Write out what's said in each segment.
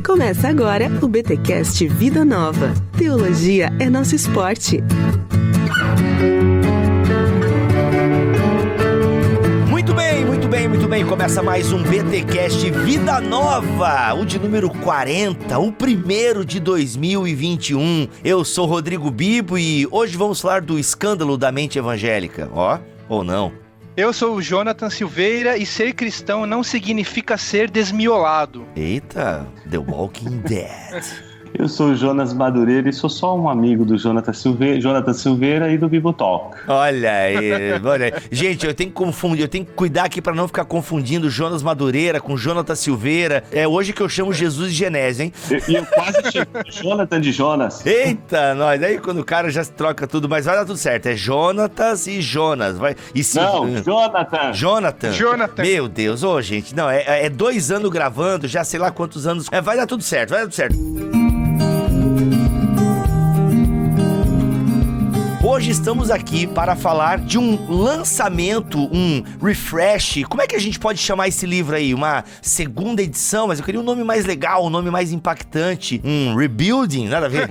Começa agora o BTcast Vida Nova. Teologia é nosso esporte. Muito bem. Começa mais um BTcast Vida Nova, o de número 40, o primeiro de 2021. Eu sou Rodrigo Bibo e hoje vamos falar do escândalo da mente evangélica. Ou não? Eu sou o Jonathan Silveira e ser cristão não significa ser desmiolado. Eita, The Walking Dead. Eu sou o Jonas Madureira e sou só um amigo do Jonathan Silveira e do Bibo Talk. Olha aí. Gente, eu tenho que cuidar aqui pra não ficar confundindo Jonas Madureira com Jonathan Silveira. É hoje que eu chamo Jesus de Genésio, hein? E eu quase chamo Jonathan de Jonas. Eita, nós. Aí quando o cara já troca tudo, mas vai dar tudo certo. É Jonatas e Jonas. Jonathan. Meu Deus, gente. Não, é 2 anos gravando, já sei lá quantos anos. Vai dar tudo certo. Hoje estamos aqui para falar de um lançamento, um refresh. Como é que a gente pode chamar esse livro aí? Uma segunda edição, mas eu queria um nome mais legal, um nome mais impactante. Um rebuilding, nada a ver.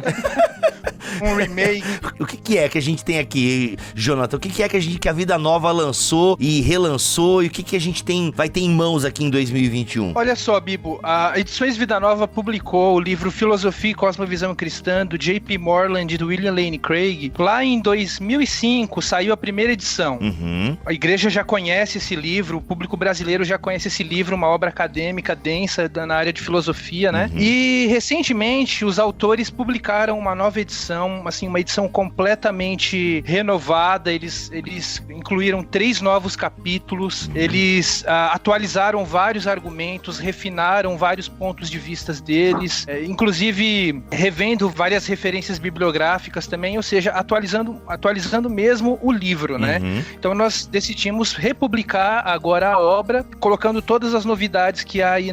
Um remake. O que é que a gente tem aqui, Jonathan? O que é que a Vida Nova lançou e relançou? E o que a gente vai ter em mãos aqui em 2021? Olha só, Bibo, a Edições Vida Nova publicou o livro Filosofia e Cosmovisão Cristã, do J.P. Moreland e do William Lane Craig. Lá em 2005 saiu a primeira edição. Uhum. A igreja já conhece esse livro, o público brasileiro já conhece esse livro, uma obra acadêmica densa na área de filosofia, né? Uhum. E recentemente os autores publicaram uma nova edição, assim, uma edição completamente renovada. Eles incluíram 3 novos capítulos, eles atualizaram vários argumentos, refinaram vários pontos de vista deles, inclusive revendo várias referências bibliográficas também, ou seja, atualizando mesmo o livro, né? Uhum. Então nós decidimos republicar agora a obra, colocando todas as novidades que há aí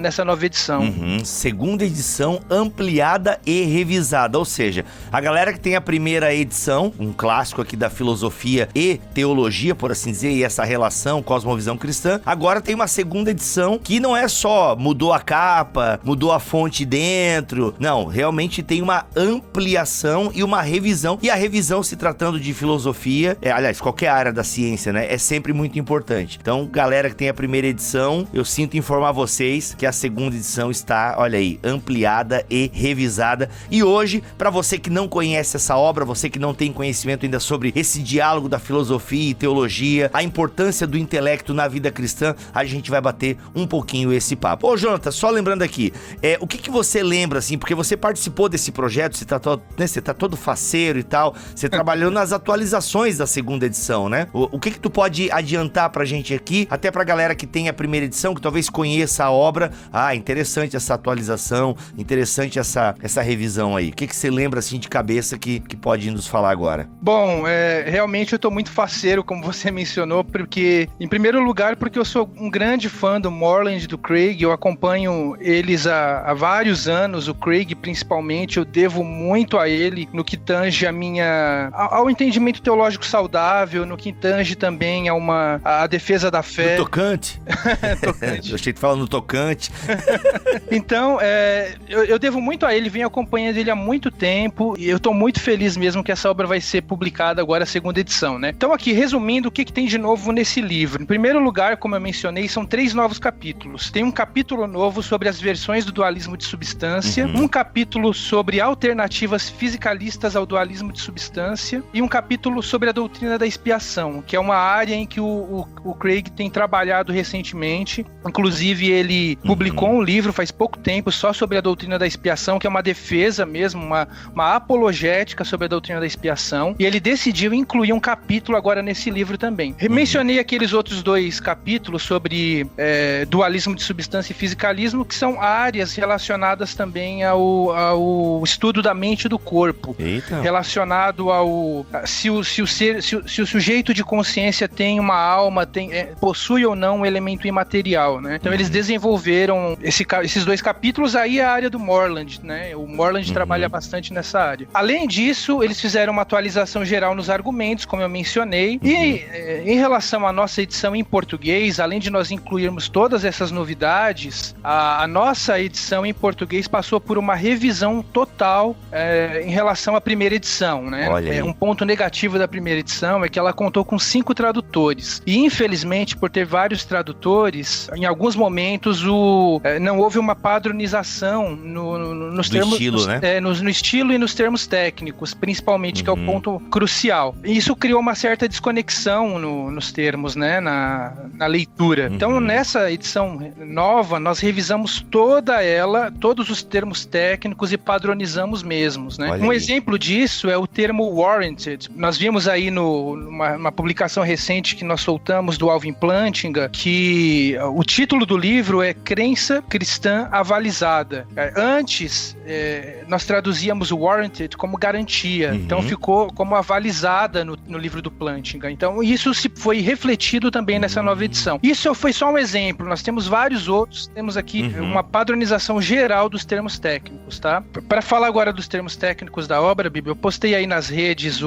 nessa nova edição. Uhum. Segunda edição ampliada e revisada, ou seja, a galera que tem a primeira edição, um clássico aqui da filosofia e teologia, por assim dizer, e essa relação cosmovisão cristã, agora tem uma segunda edição que não é só mudou a capa, mudou a fonte dentro, não, realmente tem uma ampliação e uma revisão, e a revisão, se tratando de filosofia, aliás, qualquer área da ciência, né, é sempre muito importante. Então, galera que tem a primeira edição, eu sinto informar vocês que a segunda edição está, olha aí, ampliada e revisada. E hoje, para você que não conhece essa obra, você que não tem conhecimento ainda sobre esse diálogo da filosofia e teologia, a importância do intelecto na vida cristã, a gente vai bater um pouquinho esse papo. Ô, Jonathan, só lembrando aqui, o que você lembra, assim, porque você participou desse projeto, você tá todo faceiro e tal, você trabalhou nas atualizações da segunda edição, né? O que tu pode adiantar pra gente aqui, até pra galera que tem a primeira edição, que talvez conheça a obra, interessante essa atualização, interessante essa revisão aí. O que você lembra, assim, de cabeça que pode nos falar agora? Bom, realmente eu tô muito faceiro, como você mencionou, porque, em primeiro lugar, porque eu sou um grande fã do Moreland e do Craig, eu acompanho eles há vários anos, o Craig principalmente, eu devo muito a ele no que tange ao entendimento teológico saudável, no que tange também a defesa da fé. No tocante. Tocante. Eu achei que tu falando no tocante. Então, eu devo muito a ele, venho acompanhando ele há muito tempo, e eu tô muito feliz mesmo que essa obra vai ser publicada agora, a segunda edição, né? Então aqui, resumindo, o que tem de novo nesse livro? Em primeiro lugar, como eu mencionei, são 3 novos capítulos. Tem um capítulo novo sobre as versões do dualismo de substância, um capítulo sobre alternativas fisicalistas ao dualismo de substância e um capítulo sobre a doutrina da expiação, que é uma área em que o Craig tem trabalhado recentemente. Inclusive, ele publicou um livro faz pouco tempo só sobre a doutrina da expiação, que é uma defesa mesmo, uma apologética sobre a doutrina da expiação, e ele decidiu incluir um capítulo agora nesse livro também. Mencionei aqueles outros 2 capítulos sobre dualismo de substância e fisicalismo, que são áreas relacionadas também ao estudo da mente e do corpo. Eita. Relacionado ao se o sujeito de consciência tem uma alma, possui ou não um elemento imaterial, né? Então eles desenvolveram esses 2 capítulos. Aí a área do Moreland, né? O Moreland trabalha bastante bastante nessa área. Além disso, eles fizeram uma atualização geral nos argumentos, como eu mencionei, e em relação à nossa edição em português, além de nós incluirmos todas essas novidades, a nossa edição em português passou por uma revisão total em relação à primeira edição, né? Um ponto negativo da primeira edição é que ela contou com 5 tradutores, e infelizmente, por ter vários tradutores, em alguns momentos não houve uma padronização nos termos, estilo, né? No estilo e nos termos técnicos, principalmente, que é o ponto crucial. E isso criou uma certa desconexão nos termos, né, na leitura. Então, nessa edição nova, nós revisamos todos os termos técnicos e padronizamos mesmos, né? Um exemplo disso é o termo warranted. Nós vimos aí numa publicação recente que nós soltamos do Alvin Plantinga, que o título do livro é Crença Cristã Avalizada. Antes, nós traduzíamos o warranted como garantia, então ficou como avalizada no livro do Plantinga. Então isso foi refletido também nessa nova edição. Isso foi só um exemplo, nós temos vários outros, temos aqui uma padronização geral dos termos técnicos, tá? Para falar agora dos termos técnicos da obra, Bíblia, eu postei aí nas redes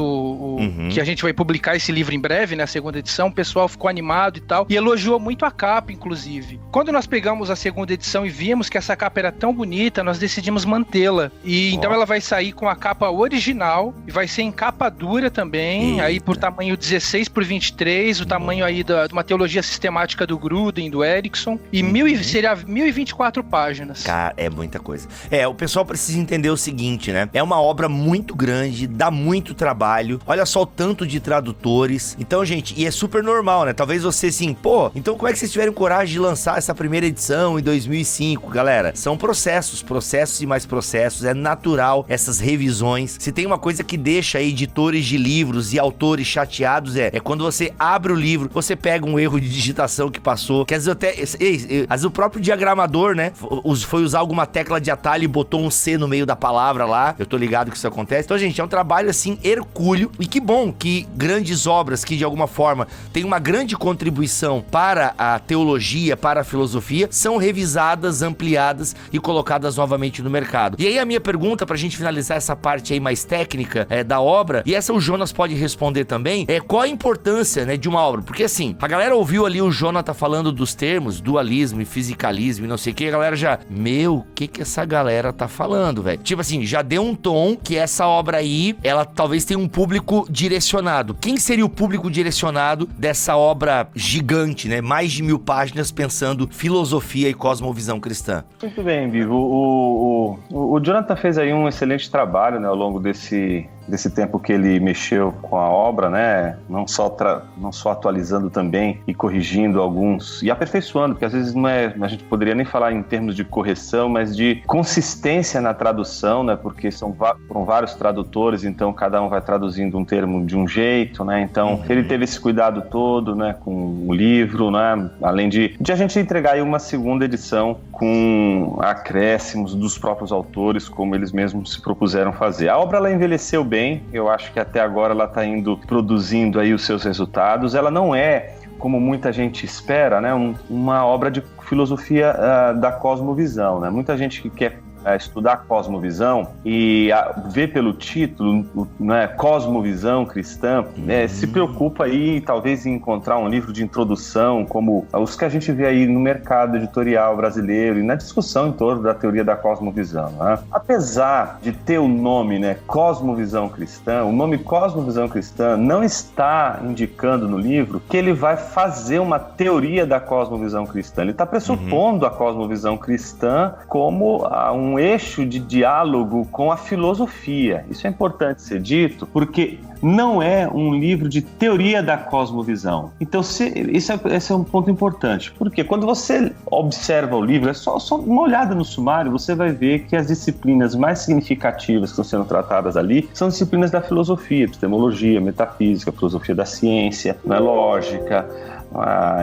que a gente vai publicar esse livro em breve, né, a segunda edição, o pessoal ficou animado e tal, e elogiou muito a capa, inclusive. Quando nós pegamos a segunda edição e vimos que essa capa era tão bonita, nós decidimos mantê-la. E então ela vai sair com a capa original e vai ser em capa dura também, aí por tamanho 16 por 23, o tamanho aí de uma teologia sistemática do Gruden, do Erickson, e seria 1024 páginas. Cara, é muita coisa. O pessoal precisa entender o seguinte, né? É uma obra muito grande, dá muito trabalho, olha só o tanto de tradutores. Então, gente, e é super normal, né? Talvez você assim, então como é que vocês tiveram coragem de lançar essa primeira edição em 2005, galera? São processos e mais processos, é natural essas revisões. Se tem uma coisa que deixa editores de livros e autores chateados, é quando você abre o livro, você pega um erro de digitação que passou, que às vezes o próprio diagramador, né, foi usar alguma tecla de atalho e botou um C no meio da palavra lá, eu tô ligado que isso acontece. Então, gente, é um trabalho assim, hercúleo, e que bom que grandes obras que de alguma forma têm uma grande contribuição para a teologia, para a filosofia, são revisadas, ampliadas e colocadas novamente no mercado. E aí a minha pergunta, pra gente finalizar essa parte aí mais técnica da obra, e essa o Jonas pode responder também, qual a importância, né, de uma obra? Porque assim, a galera ouviu ali o Jonathan falando dos termos, dualismo e fisicalismo e não sei o que, a galera já, o que essa galera tá falando, velho? Tipo assim, já deu um tom que essa obra aí, ela talvez tenha um público direcionado. Quem seria o público direcionado dessa obra gigante, né? Mais de 1000 páginas pensando filosofia e cosmovisão cristã. Muito bem, Vivo. O Jonathan fez aí um excelente trabalho, né, ao longo desse tempo que ele mexeu com a obra, né? Não só atualizando também e corrigindo alguns e aperfeiçoando, porque às vezes a gente poderia nem falar em termos de correção, mas de consistência na tradução, né? Porque foram vários tradutores, então cada um vai traduzindo um termo de um jeito, né? Então ele teve esse cuidado todo, né? Com o livro, né? Além de a gente entregar aí uma segunda edição com acréscimos dos próprios autores, como eles mesmos se propuseram fazer. A obra, ela envelheceu bem, eu acho que até agora ela está produzindo aí os seus resultados. Ela não é, como muita gente espera, né, uma obra de filosofia da cosmovisão, né? Muita gente que quer estudar cosmovisão e ver pelo título, né, cosmovisão cristã, se preocupa aí talvez em encontrar um livro de introdução como os que a gente vê aí no mercado editorial brasileiro e na discussão em torno da teoria da cosmovisão, né? Apesar de ter o nome, né, cosmovisão cristã, o nome cosmovisão cristã não está indicando no livro que ele vai fazer uma teoria da cosmovisão cristã. Ele está pressupondo a cosmovisão cristã como um eixo de diálogo com a filosofia. Isso é importante ser dito, porque não é um livro de teoria da cosmovisão. Então, esse é um ponto importante. Porque quando você observa o livro, é só uma olhada no sumário, você vai ver que as disciplinas mais significativas que estão sendo tratadas ali são disciplinas da filosofia, epistemologia, metafísica, filosofia da ciência, lógica,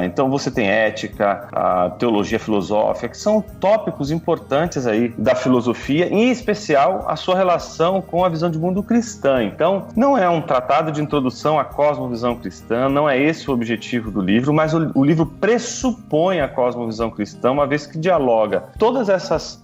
Então você tem ética, a teologia filosófica, que são tópicos importantes aí da filosofia, em especial a sua relação com a visão de mundo cristã. Então, não é um tratado de introdução à cosmovisão cristã, não é esse o objetivo do livro, mas o livro pressupõe a cosmovisão cristã, uma vez que dialoga todas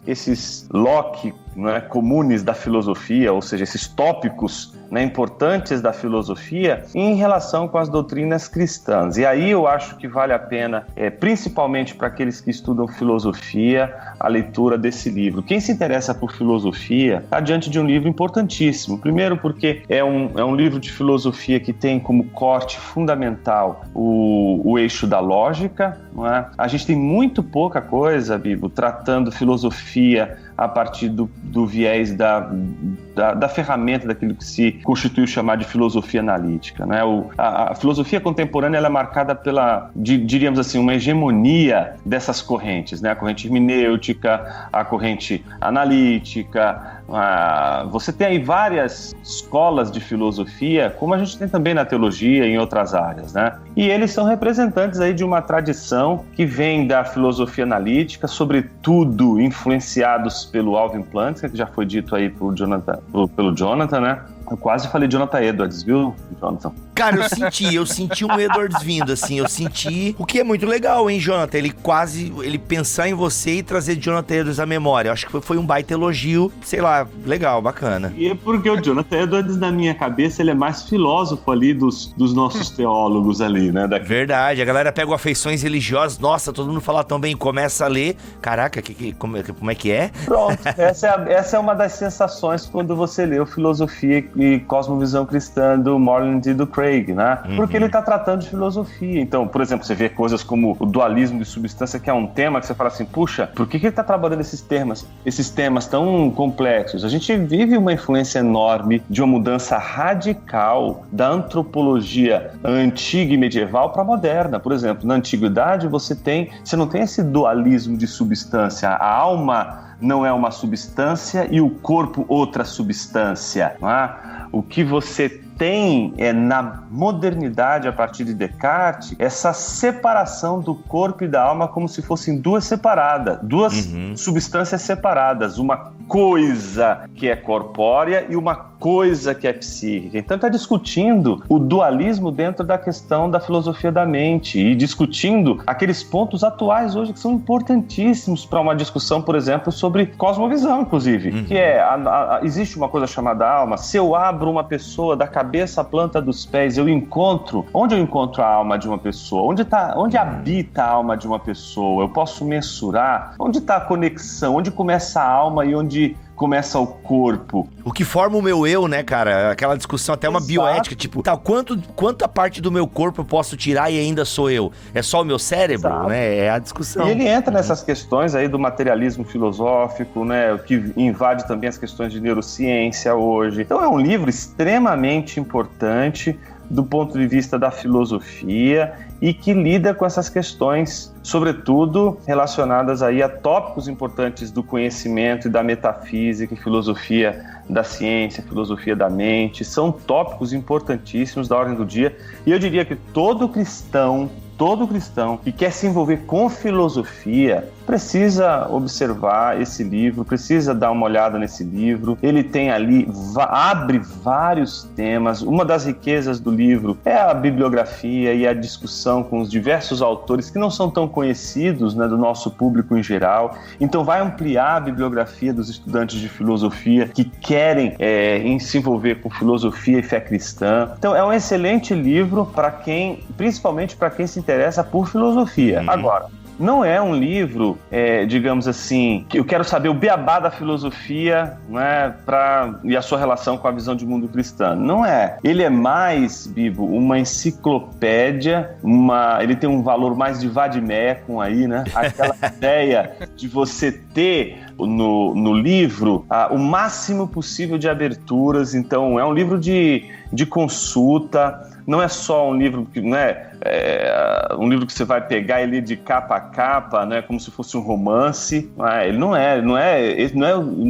esses loci, né, comunes da filosofia, ou seja, esses tópicos, né, importantes da filosofia em relação com as doutrinas cristãs. E aí eu acho que vale a pena, principalmente para aqueles que estudam filosofia, a leitura desse livro. Quem se interessa por filosofia está diante de um livro importantíssimo. Primeiro porque é um livro de filosofia que tem como corte fundamental o eixo da lógica, não é? A gente tem muito pouca coisa, Bibo, tratando filosofia a partir do viés da ferramenta, daquilo que se constituiu chamar de filosofia analítica, né? A filosofia contemporânea ela é marcada diríamos assim, uma hegemonia dessas correntes, né? A corrente hermenêutica, a corrente analítica. Você tem aí várias escolas de filosofia, como a gente tem também na teologia e em outras áreas, né? E eles são representantes aí de uma tradição que vem da filosofia analítica, sobretudo influenciados pelo Alvin Plantinga, que já foi dito aí pelo Jonathan, né? Eu quase falei Jonathan Edwards, viu, Jonathan? Cara, eu senti um Edwards vindo, assim, eu senti... O que é muito legal, hein, Jonathan? Ele pensar em você e trazer Jonathan Edwards à memória. Eu acho que foi um baita elogio, sei lá, legal, bacana. E é porque o Jonathan Edwards, na minha cabeça, ele é mais filósofo ali dos nossos teólogos ali, né? Verdade, a galera pega afeições religiosas, nossa, todo mundo fala tão bem, começa a ler, caraca, como é que é? Pronto, essa é uma das sensações quando você lê o Filosofia e Cosmovisão Cristã do Moreland e do Craig, né? Porque ele está tratando de filosofia. Então, por exemplo, você vê coisas como o dualismo de substância, que é um tema que você fala assim, puxa, por que ele está trabalhando esses temas tão complexos? A gente vive uma influência enorme de uma mudança radical da antropologia antiga e medieval para a moderna. Por exemplo, na antiguidade você não tem esse dualismo de substância. A alma não é uma substância e o corpo outra substância, não é? O que você tem na modernidade, a partir de Descartes, essa separação do corpo e da alma como se fossem duas substâncias separadas, uma coisa que é corpórea e uma coisa que é psíquica. Então está discutindo o dualismo dentro da questão da filosofia da mente e discutindo aqueles pontos atuais hoje que são importantíssimos para uma discussão, por exemplo, sobre cosmovisão, inclusive, que existe uma coisa chamada alma. Se eu abro uma pessoa da cabeça à planta dos pés, onde eu encontro a alma de uma pessoa? Onde habita a alma de uma pessoa? Eu posso mensurar? Onde está a conexão? Onde começa a alma e onde começa o corpo? O que forma o meu eu, né, cara? Aquela discussão até uma bioética, tipo, quanta parte do meu corpo eu posso tirar e ainda sou eu? É só o meu cérebro, né? É a discussão. E ele entra nessas questões aí do materialismo filosófico, né? O que invade também as questões de neurociência hoje. Então é um livro extremamente importante do ponto de vista da filosofia e que lida com essas questões, sobretudo relacionadas aí a tópicos importantes do conhecimento e da metafísica, filosofia da ciência, filosofia da mente. São tópicos importantíssimos da ordem do dia e eu diria que todo cristão que quer se envolver com filosofia precisa observar esse livro, precisa dar uma olhada nesse livro. Ele tem ali, abre vários temas. Uma das riquezas do livro é a bibliografia e a discussão com os diversos autores que não são tão conhecidos, né, do nosso público em geral. Então vai ampliar a bibliografia dos estudantes de filosofia que querem se envolver com filosofia e fé cristã. Então é um excelente livro principalmente para quem se interessa por filosofia. Agora, não é um livro, digamos assim, que eu quero saber o beabá da filosofia, né, e a sua relação com a visão de mundo cristã. Não é. Ele é mais, Bibo, uma enciclopédia, ele tem um valor mais de vade-mecum aí, né? Aquela ideia de você ter no livro o máximo possível de aberturas. Então, é um livro de consulta. Não é só um livro que, né, um livro que você vai pegar ele de capa a capa, né, como se fosse um romance. Ele não é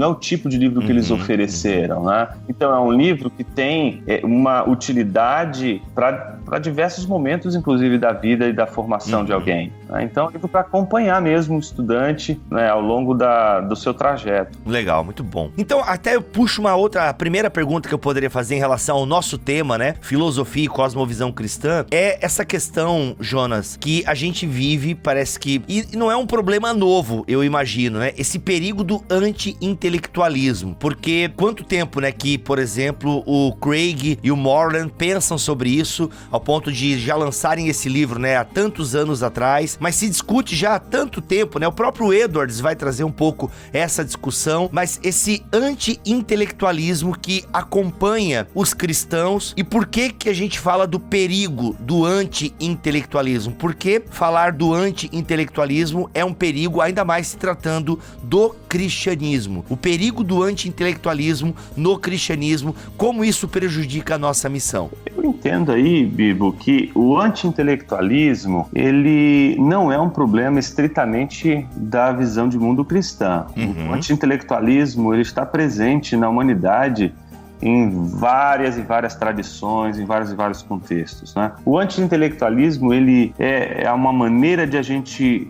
o tipo de livro que eles ofereceram, né? Então é um livro que tem uma utilidade para diversos momentos, inclusive da vida e da formação de alguém, né? Então é um livro para acompanhar mesmo o estudante, né, ao longo do seu trajeto. Legal, muito bom. Então até eu puxo a primeira pergunta que eu poderia fazer em relação ao nosso tema, né, filosofia e cosmovisão cristã, é essa questão, Jonas, que a gente vive, parece que, e não é um problema novo, eu imagino, né, esse perigo do anti-intelectualismo, porque quanto tempo, né, que, por exemplo, o Craig e o Moreland pensam sobre isso, ao ponto de já lançarem esse livro, né, há tantos anos atrás, mas se discute já há tanto tempo, né, o próprio Edwards vai trazer um pouco essa discussão, mas esse anti-intelectualismo que acompanha os cristãos. E por que a gente fala do perigo do anti-intelectualismo? Porque falar do anti-intelectualismo é um perigo, ainda mais se tratando do cristianismo. O perigo do anti-intelectualismo no cristianismo, como isso prejudica a nossa missão? Eu entendo aí, Bibo, que o anti-intelectualismo, ele não é um problema estritamente da visão de mundo cristã. O anti-intelectualismo, ele está presente na humanidade em várias e várias tradições, em vários e vários contextos, né? O anti-intelectualismo, ele é uma maneira de a gente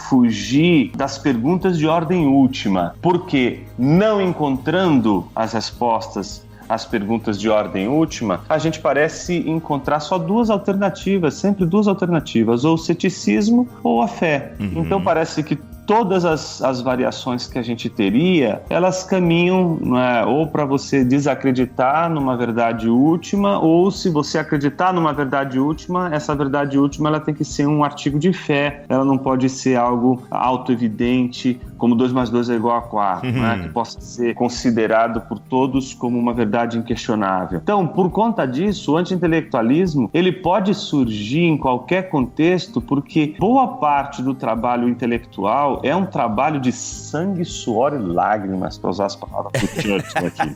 fugir das perguntas de ordem última, porque não encontrando as respostas às perguntas de ordem última, a gente parece encontrar só duas alternativas, sempre duas alternativas, ou o ceticismo ou a fé. Então parece que todas as variações que a gente teria, elas caminham, né, ou para você desacreditar numa verdade última, ou se você acreditar numa verdade última, essa verdade última ela tem que ser um artigo de fé, ela não pode ser algo autoevidente, como 2 mais 2 é igual a 4, né, que possa ser considerado por todos como uma verdade inquestionável. Então, por conta disso, o anti-intelectualismo, ele pode surgir em qualquer contexto, porque boa parte do trabalho intelectual é um trabalho de sangue, suor e lágrimas, para usar as palavras do Churchill aqui.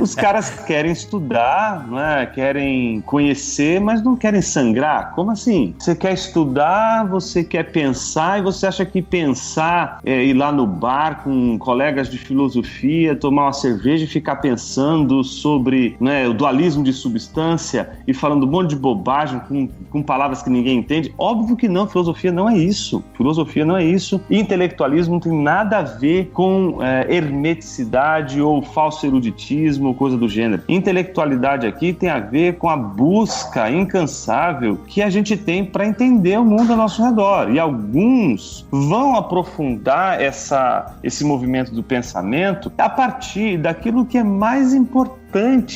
Os caras querem estudar, né? Querem conhecer, mas não querem sangrar. Como assim? Você quer estudar, você quer pensar, e você acha que pensar é ir lá no bar com colegas de filosofia, tomar uma cerveja e ficar pensando sobre, né, o dualismo de substância e falando um monte de bobagem com palavras que ninguém entende? Óbvio que não, filosofia não é isso. Filosofia não é isso. Intelectualismo não tem nada a ver com hermeticidade ou falso eruditismo ou coisa do gênero. Intelectualidade aqui tem a ver com a busca incansável que a gente tem para entender o mundo ao nosso redor. E alguns vão aprofundar esse movimento do pensamento a partir daquilo que é mais importante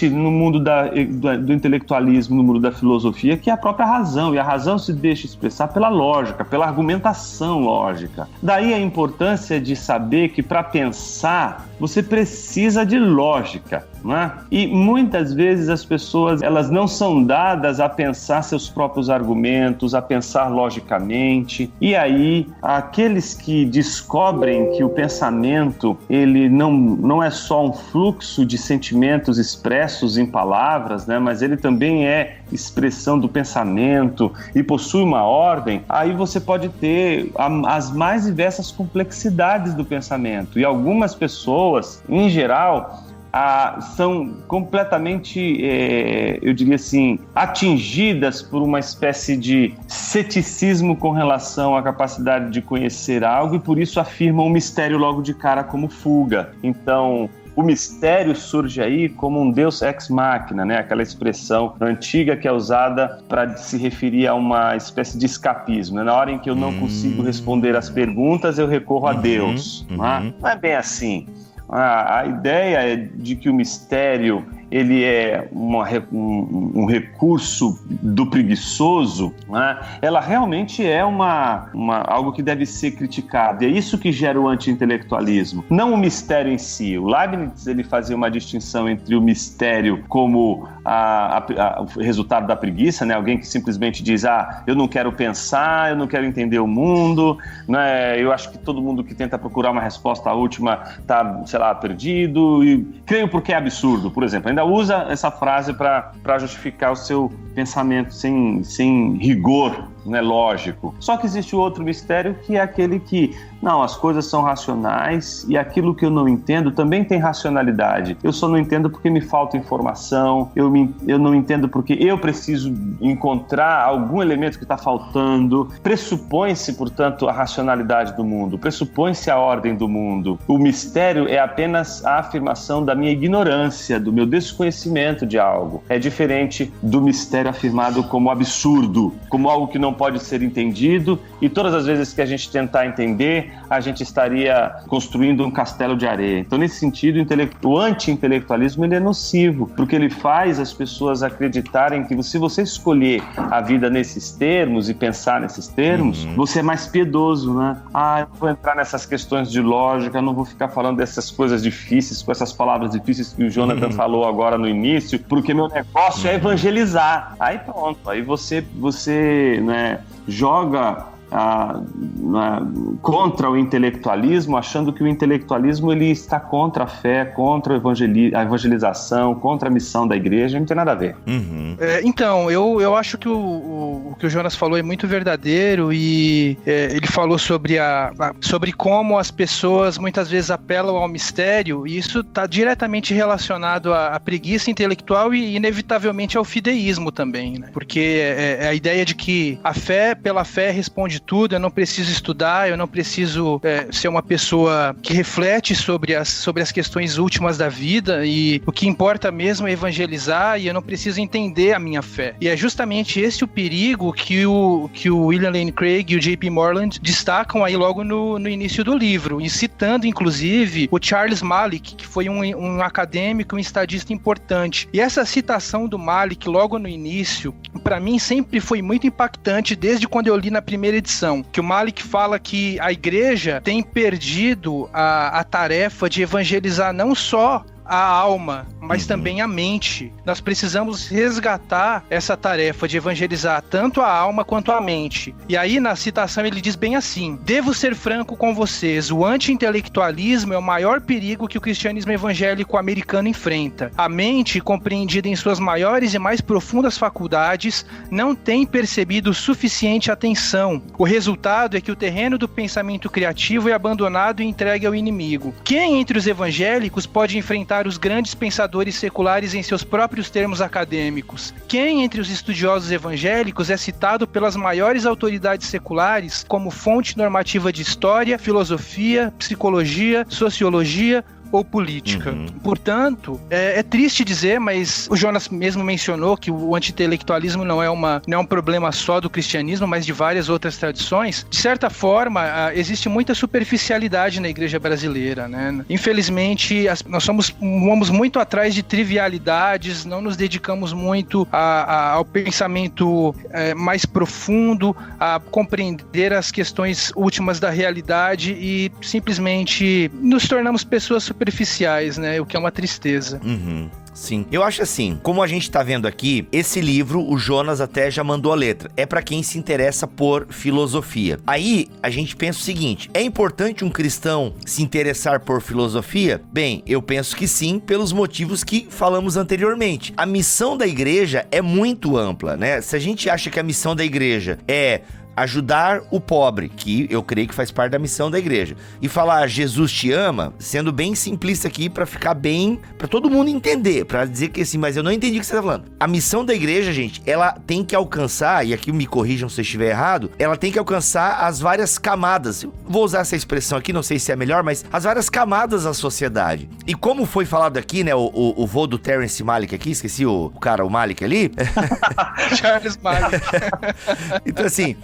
no mundo do intelectualismo, no mundo da filosofia, que é a própria razão. E a razão se deixa expressar pela lógica, pela argumentação lógica. Daí a importância de saber que para pensar você precisa de lógica, não é? E muitas vezes as pessoas, elas não são dadas a pensar seus próprios argumentos, a pensar logicamente. E aí, aqueles que descobrem que o pensamento, ele não é só um fluxo de sentimentos expressos em palavras, né? Mas ele também é expressão do pensamento e possui uma ordem, aí você pode ter as mais diversas complexidades do pensamento. E algumas pessoas, em geral, são completamente, eu diria assim, atingidas por uma espécie de ceticismo com relação à capacidade de conhecer algo e por isso afirmam o mistério logo de cara como fuga. Então, o mistério surge aí como um Deus ex machina, né? Aquela expressão antiga que é usada para se referir a uma espécie de escapismo, né? Na hora em que eu não consigo responder às perguntas, eu recorro a Deus. Não é bem assim. A ideia é de que o mistério ele é um recurso do preguiçoso, né? Ela realmente é algo que deve ser criticado. E é isso que gera o anti-intelectualismo, não o mistério em si. O Leibniz ele fazia uma distinção entre o mistério como o resultado da preguiça, né? Alguém que simplesmente diz, eu não quero pensar, eu não quero entender o mundo, né? Eu acho que todo mundo que tenta procurar uma resposta última está, sei lá, perdido, e creio porque é absurdo, por exemplo. Ainda ainda usa essa frase para justificar o seu pensamento sem rigor, né, lógico. Só que existe outro mistério, que é aquele que, não, as coisas são racionais e aquilo que eu não entendo também tem racionalidade. Eu só não entendo porque me falta informação, eu não entendo porque eu preciso encontrar algum elemento que está faltando. Pressupõe-se, portanto, a racionalidade do mundo, pressupõe-se a ordem do mundo. O mistério é apenas a afirmação da minha ignorância, do meu desconhecimento de algo. É diferente do mistério afirmado como absurdo, como algo que não pode ser entendido, e todas as vezes que a gente tentar entender, a gente estaria construindo um castelo de areia. Então, nesse sentido, o anti-intelectualismo ele é nocivo, porque ele faz as pessoas acreditarem que se você escolher a vida nesses termos e pensar nesses termos, você é mais piedoso, né? Eu vou entrar nessas questões de lógica, não vou ficar falando dessas coisas difíceis, com essas palavras difíceis que o Jonathan falou agora no início, porque meu negócio é evangelizar. Aí pronto, aí você né, joga contra o intelectualismo, achando que o intelectualismo ele está contra a fé, contra a evangelização, contra a missão da igreja. Não tem nada a ver. Então, eu acho que o que o Jonas falou é muito verdadeiro, e ele falou sobre como as pessoas muitas vezes apelam ao mistério, e isso está diretamente relacionado à preguiça intelectual e inevitavelmente ao fideísmo também, né? Porque é a ideia de que a fé, pela fé, responde tudo, eu não preciso estudar, eu não preciso ser uma pessoa que reflete sobre as questões últimas da vida, e o que importa mesmo é evangelizar, e eu não preciso entender a minha fé. E é justamente esse o perigo que o William Lane Craig e o J.P. Moreland destacam aí logo no início do livro, e citando inclusive o Charles Malik, que foi um acadêmico, um estadista importante. E essa citação do Malik logo no início, para mim sempre foi muito impactante, desde quando eu li na primeira edição, que o Malik fala que a igreja tem perdido a tarefa de evangelizar não só a alma, mas também a mente. Nós precisamos resgatar essa tarefa de evangelizar tanto a alma quanto a mente. E aí, na citação, ele diz bem assim: devo ser franco com vocês, o anti-intelectualismo é o maior perigo que o cristianismo evangélico americano enfrenta. A mente, compreendida em suas maiores e mais profundas faculdades, não tem percebido suficiente atenção. O resultado é que o terreno do pensamento criativo é abandonado e entregue ao inimigo. Quem entre os evangélicos pode enfrentar os grandes pensadores seculares em seus próprios termos acadêmicos? Quem entre os estudiosos evangélicos é citado pelas maiores autoridades seculares como fonte normativa de história, filosofia, psicologia, sociologia ou política? Portanto, é triste dizer, mas o Jonas mesmo mencionou que o anti-intelectualismo não é um problema só do cristianismo, mas de várias outras tradições. De certa forma, existe muita superficialidade na igreja brasileira, né? Infelizmente, nós vamos muito atrás de trivialidades, não nos dedicamos muito ao pensamento mais profundo, a compreender as questões últimas da realidade, e simplesmente nos tornamos pessoas superficiais, né? O que é uma tristeza. Sim. Eu acho assim, como a gente tá vendo aqui, esse livro, o Jonas até já mandou a letra. É pra quem se interessa por filosofia. Aí, a gente pensa o seguinte: é importante um cristão se interessar por filosofia? Bem, eu penso que sim, pelos motivos que falamos anteriormente. A missão da igreja é muito ampla, né? Se a gente acha que a missão da igreja é ajudar o pobre, que eu creio que faz parte da missão da igreja, e falar Jesus te ama, sendo bem simplista aqui pra ficar bem, pra todo mundo entender, pra dizer que assim, mas eu não entendi o que você tá falando. A missão da igreja, gente, ela tem que alcançar, e aqui me corrijam se eu estiver errado, ela tem que alcançar as várias camadas. Eu vou usar essa expressão aqui, não sei se é melhor, mas as várias camadas da sociedade. E como foi falado aqui, né, o vô do Terence Malick aqui, esqueci o cara, o Malick ali. Charles Malick. Então assim,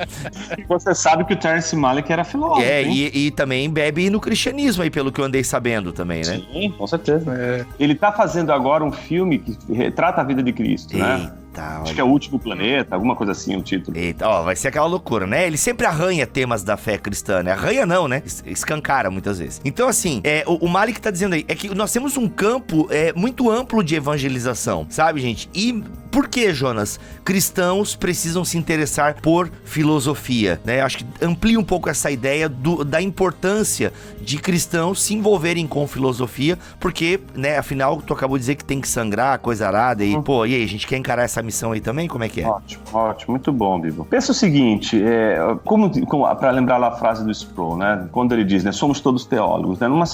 você sabe que o Terence Malick era filósofo. E também bebe no cristianismo aí, pelo que eu andei sabendo também, né? Sim, com certeza. Ele tá fazendo agora um filme que retrata a vida de Cristo, né? Eita, Acho que é o último planeta, alguma coisa assim, o título. Eita, ó, vai ser aquela loucura, né? Ele sempre arranha temas da fé cristã, né? Arranha não, né? Escancara muitas vezes. Então, assim, o Malik tá dizendo aí, é que nós temos um campo muito amplo de evangelização, sabe, gente? E por que, Jonas, cristãos precisam se interessar por filosofia, né? Acho que amplia um pouco essa ideia da importância de cristãos se envolverem com filosofia, porque, né, afinal, tu acabou de dizer que tem que sangrar, coisa arada, e, pô, e aí, a gente quer encarar essa missão aí também? Como é que é? Ótimo, muito bom, Bibo. Pensa o seguinte, para lembrar lá a frase do Sproul, né, quando ele diz, né, somos todos teólogos, né, num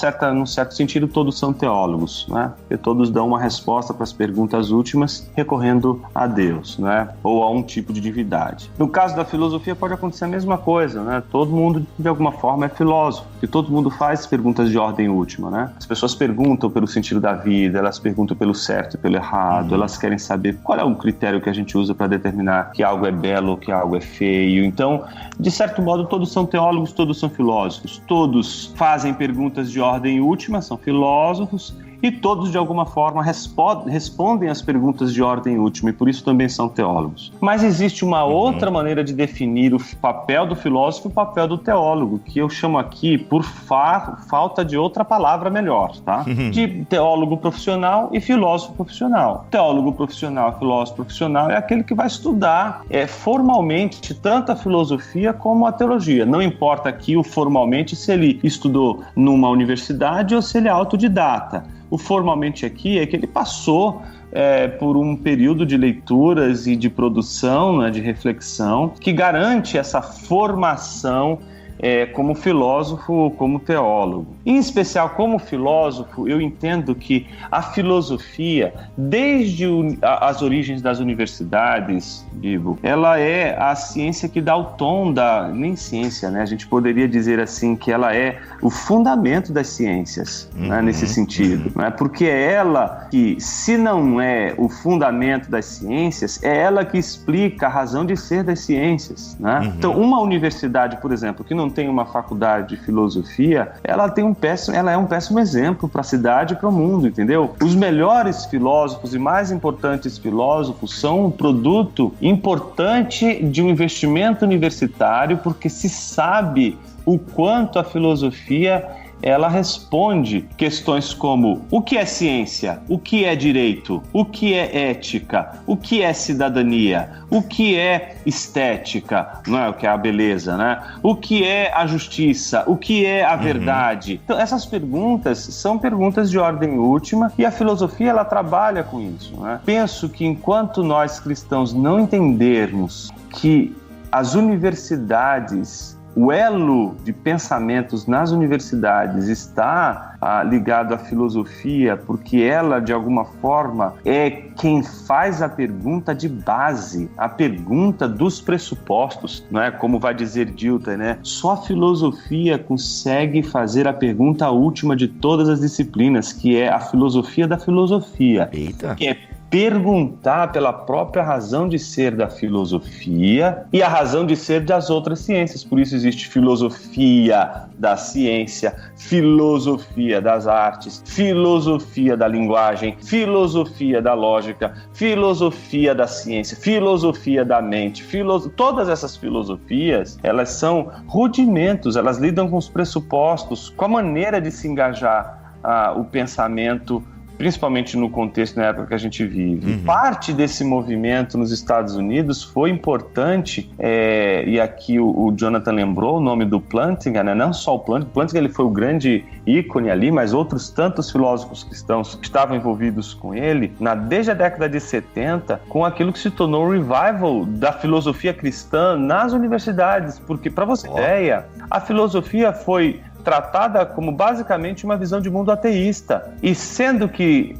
certo sentido, todos são teólogos, né, porque todos dão uma resposta para as perguntas últimas, recorrendo a Deus, né, ou a um tipo de divindade. No caso da filosofia, pode acontecer a mesma coisa, né, todo mundo, de alguma forma, é filósofo, porque todo mundo faz perguntas de ordem última, né, as pessoas perguntam pelo sentido da vida, elas perguntam pelo certo e pelo errado, elas querem saber qual é o critério que a gente usa para determinar que algo é belo ou que algo é feio. Então, de certo modo, todos são teólogos, todos são filósofos, todos fazem perguntas de ordem última, são filósofos, e todos, de alguma forma, respondem às perguntas de ordem última, e por isso também são teólogos. Mas existe uma outra maneira de definir o papel do filósofo e o papel do teólogo, que eu chamo aqui por falta de outra palavra melhor, tá? De teólogo profissional e filósofo profissional. Teólogo profissional e filósofo profissional é aquele que vai estudar formalmente tanto a filosofia como a teologia. Não importa aqui o formalmente se ele estudou numa universidade ou se ele é autodidata. O formalmente aqui é que ele passou por um período de leituras e de produção, né, de reflexão, que garante essa formação como filósofo, como teólogo. Em especial, como filósofo, eu entendo que a filosofia, desde as origens das universidades, Bibo, ela é a ciência que dá o tom nem ciência, né? A gente poderia dizer assim que ela é o fundamento das ciências, né, nesse sentido, né? Porque é ela que, se não é o fundamento das ciências, é ela que explica a razão de ser das ciências, né? Então, uma universidade, por exemplo, que não tem uma faculdade de filosofia, ela é um péssimo exemplo para a cidade e para o mundo, entendeu? Os melhores filósofos e mais importantes filósofos são um produto importante de um investimento universitário, porque se sabe o quanto a filosofia ela responde questões como o que é ciência, o que é direito, o que é ética, o que é cidadania, o que é estética, não é o que é a beleza, né? O que é a justiça, o que é a verdade. Então, essas perguntas são perguntas de ordem última e a filosofia ela trabalha com isso, né? Penso que enquanto nós cristãos não entendermos que as universidades, o elo de pensamentos nas universidades está ligado à filosofia, porque ela, de alguma forma, é quem faz a pergunta de base, a pergunta dos pressupostos, não é? Como vai dizer Dilthey, né? Só a filosofia consegue fazer a pergunta última de todas as disciplinas, que é a filosofia da filosofia. Eita! Que é perguntar pela própria razão de ser da filosofia e a razão de ser das outras ciências. Por isso existe filosofia da ciência, filosofia das artes, filosofia da linguagem, filosofia da lógica, filosofia da ciência, filosofia da mente. Todas essas filosofias, elas são rudimentos, elas lidam com os pressupostos, com a maneira de se engajar o pensamento, principalmente no contexto na época que a gente vive. Parte desse movimento nos Estados Unidos foi importante, e aqui o Jonathan lembrou o nome do Plantinga, né? Não só o Plantinga ele foi o grande ícone ali, mas outros tantos filósofos cristãos que estavam envolvidos com ele, desde a década de 70, com aquilo que se tornou o revival da filosofia cristã nas universidades, porque, para você ter ideia, a filosofia foi tratada como basicamente uma visão de mundo ateísta, e sendo que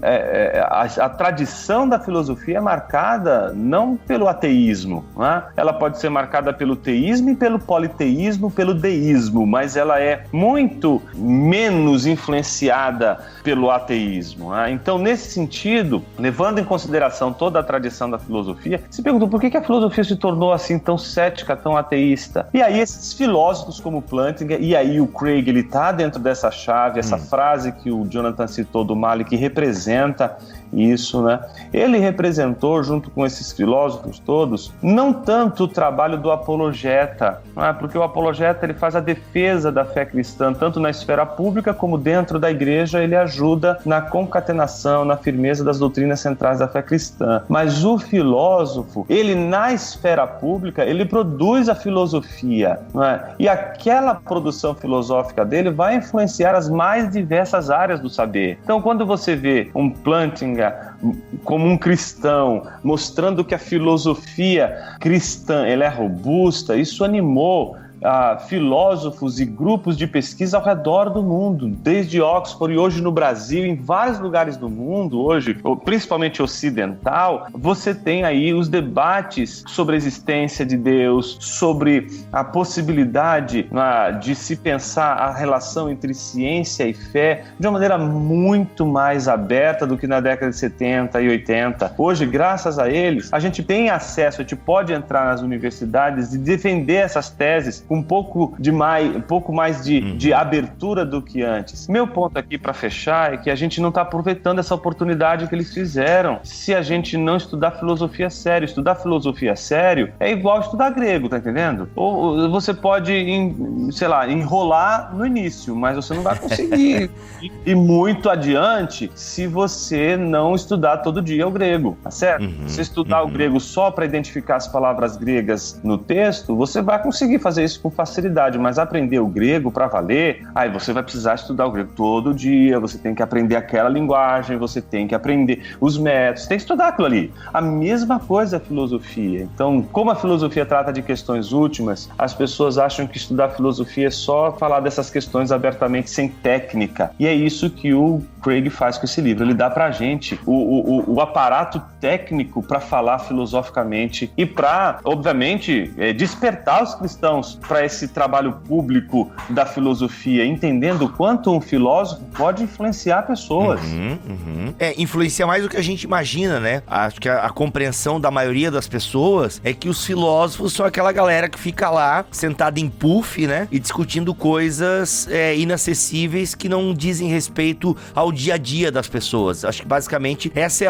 a tradição da filosofia é marcada não pelo ateísmo, né? Ela pode ser marcada pelo teísmo e pelo politeísmo, pelo deísmo, mas ela é muito menos influenciada pelo ateísmo, né? Então, nesse sentido, levando em consideração toda a tradição da filosofia, se perguntou por que a filosofia se tornou assim tão cética, tão ateísta? E aí esses filósofos como Plantinga, e aí o Craig ele está dentro dessa chave, essa frase que o Jonathan citou do Malik representa isso, né? Ele representou, junto com esses filósofos todos, não tanto o trabalho do apologeta, não é? Porque o apologeta ele faz a defesa da fé cristã, tanto na esfera pública como dentro da igreja, ele ajuda na concatenação, na firmeza das doutrinas centrais da fé cristã. Mas o filósofo, ele na esfera pública, ele produz a filosofia, não é? E aquela produção filosófica dele vai influenciar as mais diversas áreas do saber. Então, quando você vê um Plantinga como um cristão, mostrando que a filosofia cristã ela é robusta, isso animou filósofos e grupos de pesquisa ao redor do mundo, desde Oxford e hoje no Brasil, em vários lugares do mundo, hoje, principalmente ocidental, você tem aí os debates sobre a existência de Deus, sobre a possibilidade de se pensar a relação entre ciência e fé de uma maneira muito mais aberta do que na década de 70 e 80. Hoje, graças a eles, a gente tem acesso, a gente pode entrar nas universidades e defender essas teses com um pouco mais de abertura do que antes. Meu ponto aqui para fechar é que a gente não está aproveitando essa oportunidade que eles fizeram se a gente não estudar filosofia sério. Estudar filosofia sério é igual estudar grego, tá entendendo? Ou você pode, enrolar no início, mas você não vai conseguir ir muito adiante se você não estudar todo dia o grego, tá certo? Se estudar o grego só para identificar as palavras gregas no texto, você vai conseguir fazer isso com facilidade, mas aprender o grego para valer, aí você vai precisar estudar o grego todo dia, você tem que aprender aquela linguagem, você tem que aprender os métodos, tem que estudar aquilo ali. A mesma coisa é a filosofia. Então, como a filosofia trata de questões últimas, as pessoas acham que estudar filosofia é só falar dessas questões abertamente, sem técnica. E é isso que o Craig faz com esse livro. Ele dá pra gente o aparato técnico para falar filosoficamente e para, obviamente, despertar os cristãos para esse trabalho público da filosofia, entendendo o quanto um filósofo pode influenciar pessoas. Influencia mais do que a gente imagina, né? Acho que a compreensão da maioria das pessoas é que os filósofos são aquela galera que fica lá, sentada em puff, né? E discutindo coisas inacessíveis que não dizem respeito ao dia a dia das pessoas. Acho que basicamente essa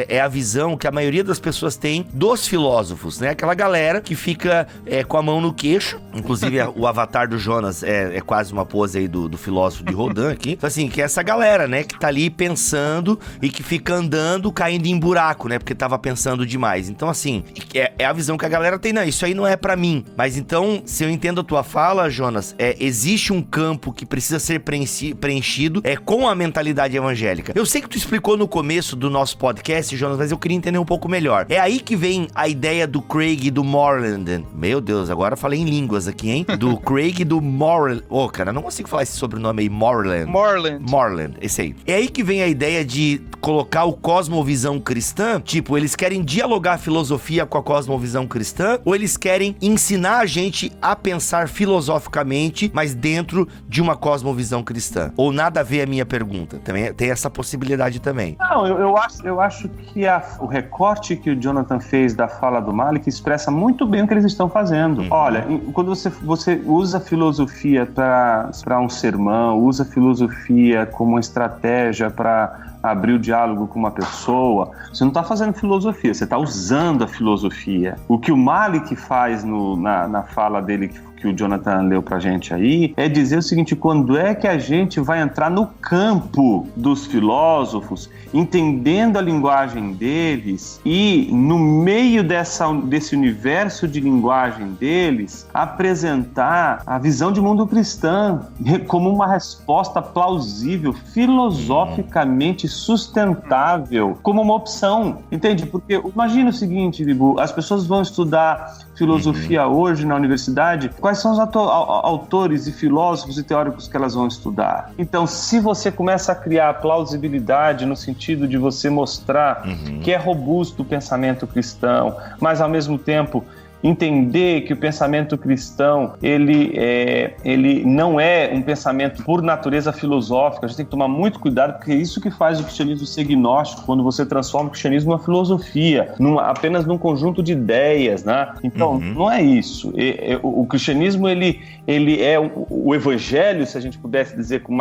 é a visão que a maioria das pessoas tem dos filósofos, né? Aquela galera que fica com a mão no queixo. Inclusive, o avatar do Jonas é quase uma pose aí do filósofo de Rodin aqui. Então, assim, que é essa galera, né? Que tá ali pensando e que fica andando, caindo em buraco, né? Porque tava pensando demais. Então, assim, é a visão que a galera tem. Não, isso aí não é pra mim. Mas, então, se eu entendo a tua fala, Jonas, existe um campo que precisa ser preenchido com a mentalidade evangélica. Eu sei que tu explicou no começo do nosso podcast, Jonas, mas eu queria entender um pouco melhor. É aí que vem a ideia do Craig e do Moreland. Meu Deus, agora eu falei em línguas aqui, hein? Do Craig e do Moreland. Cara, não consigo falar esse sobrenome aí, Moreland, esse aí. É aí que vem a ideia de colocar o cosmovisão cristã, tipo, eles querem dialogar a filosofia com a cosmovisão cristã, ou eles querem ensinar a gente a pensar filosoficamente, mas dentro de uma cosmovisão cristã? Ou nada a ver a minha pergunta? Também tem essa possibilidade também. Não, eu acho que o recorte que o Jonathan fez da fala do Malik expressa muito bem o que eles estão fazendo. Olha, quando você usa a filosofia para um sermão, usa a filosofia como uma estratégia para abrir o diálogo com uma pessoa, você não está fazendo filosofia, você está usando a filosofia. O que o Malik faz na fala dele, que o Jonathan leu pra gente aí, é dizer o seguinte: quando é que a gente vai entrar no campo dos filósofos, entendendo a linguagem deles e, no meio desse universo de linguagem deles, apresentar a visão de mundo cristã como uma resposta plausível, filosoficamente sustentável, como uma opção, entende? Porque imagina o seguinte, Bibu, as pessoas vão estudar filosofia hoje na universidade, quais são os autores e filósofos e teóricos que elas vão estudar? Então, se você começa a criar plausibilidade no sentido de você mostrar que é robusto o pensamento cristão, mas ao mesmo tempo entender que o pensamento cristão, ele não é um pensamento por natureza filosófica. A gente tem que tomar muito cuidado, porque é isso que faz o cristianismo ser gnóstico, quando você transforma o cristianismo numa filosofia, apenas num conjunto de ideias, né? Então, não é isso. O cristianismo, ele é o evangelho, se a gente pudesse dizer com o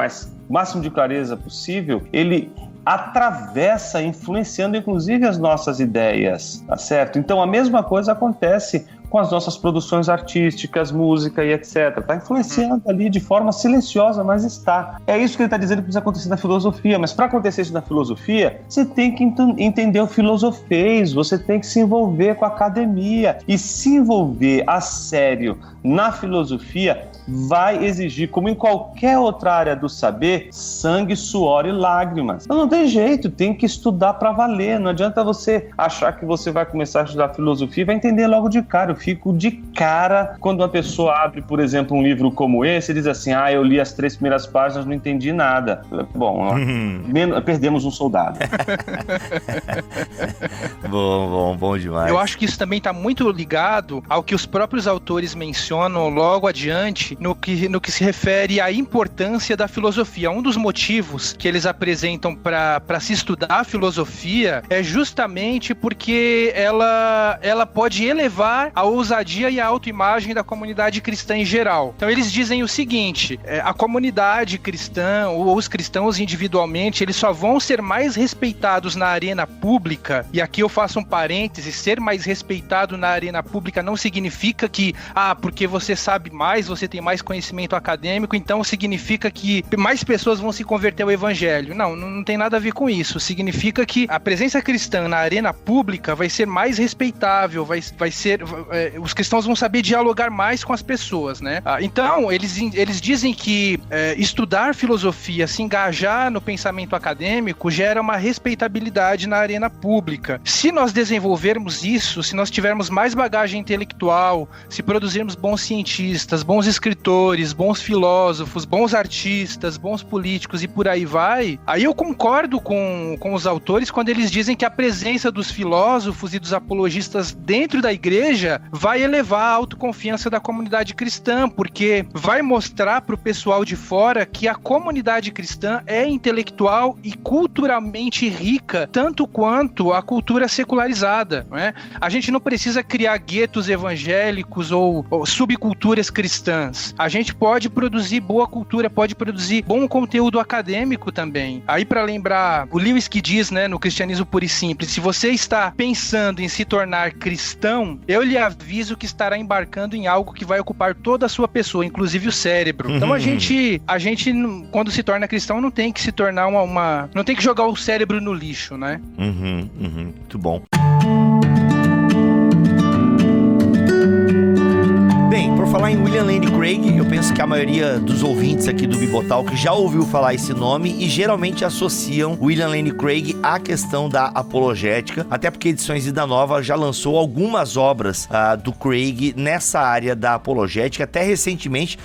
máximo de clareza possível, ele atravessa, influenciando inclusive as nossas ideias, tá certo? Então a mesma coisa acontece com as nossas produções artísticas, música e etc. Está influenciando ali de forma silenciosa, mas está. É isso que ele está dizendo que precisa acontecer na filosofia, mas para acontecer isso na filosofia, você tem que entender o filosofês, você tem que se envolver com a academia, e se envolver a sério na filosofia vai exigir, como em qualquer outra área do saber, sangue, suor e lágrimas. Então não tem jeito, tem que estudar para valer. Não adianta você achar que você vai começar a estudar filosofia e vai entender logo de cara. Eu fico de cara quando uma pessoa abre, por exemplo, um livro como esse e diz assim, eu li as 3 primeiras páginas, não entendi nada. Bom, perdemos um soldado. Bom demais. Eu acho que isso também está muito ligado ao que os próprios autores mencionam logo adiante no que se refere à importância da filosofia. Um dos motivos que eles apresentam para se estudar a filosofia é justamente porque ela pode elevar a ousadia e a autoimagem da comunidade cristã em geral. Então eles dizem o seguinte, a comunidade cristã ou os cristãos individualmente, eles só vão ser mais respeitados na arena pública, e aqui eu faço um parêntese, ser mais respeitado na arena pública não significa que, porque você sabe mais, você tem mais conhecimento acadêmico, então significa que mais pessoas vão se converter ao evangelho. Não tem nada a ver com isso. Significa que a presença cristã na arena pública vai ser mais respeitável, vai ser... os cristãos vão saber dialogar mais com as pessoas, né? Então, eles dizem que estudar filosofia, se engajar no pensamento acadêmico, gera uma respeitabilidade na arena pública. Se nós desenvolvermos isso, se nós tivermos mais bagagem intelectual, se produzirmos bons cientistas, bons escritores, bons filósofos, bons artistas, bons políticos e por aí vai, aí eu concordo com os autores quando eles dizem que a presença dos filósofos e dos apologistas dentro da igreja vai elevar a autoconfiança da comunidade cristã, porque vai mostrar para o pessoal de fora que a comunidade cristã é intelectual e culturalmente rica, tanto quanto a cultura secularizada, não é? A gente não precisa criar guetos evangélicos ou subculturas cristãs. A gente pode produzir boa cultura, pode produzir bom conteúdo acadêmico também. Aí, para lembrar, o Lewis que diz, né, no Cristianismo Puro e Simples, se você está pensando em se tornar cristão, eu lhe aviso que estará embarcando em algo que vai ocupar toda a sua pessoa, inclusive o cérebro. Então a gente, quando se torna cristão, não tem que se tornar não tem que jogar o cérebro no lixo, né? Muito bom. Bem, por falar em William Lane Craig, eu penso que a maioria dos ouvintes aqui do Bibotalk já ouviu falar esse nome e geralmente associam William Lane Craig à questão da apologética, até porque Edições Vida Nova já lançou algumas obras do Craig nessa área da apologética, até recentemente,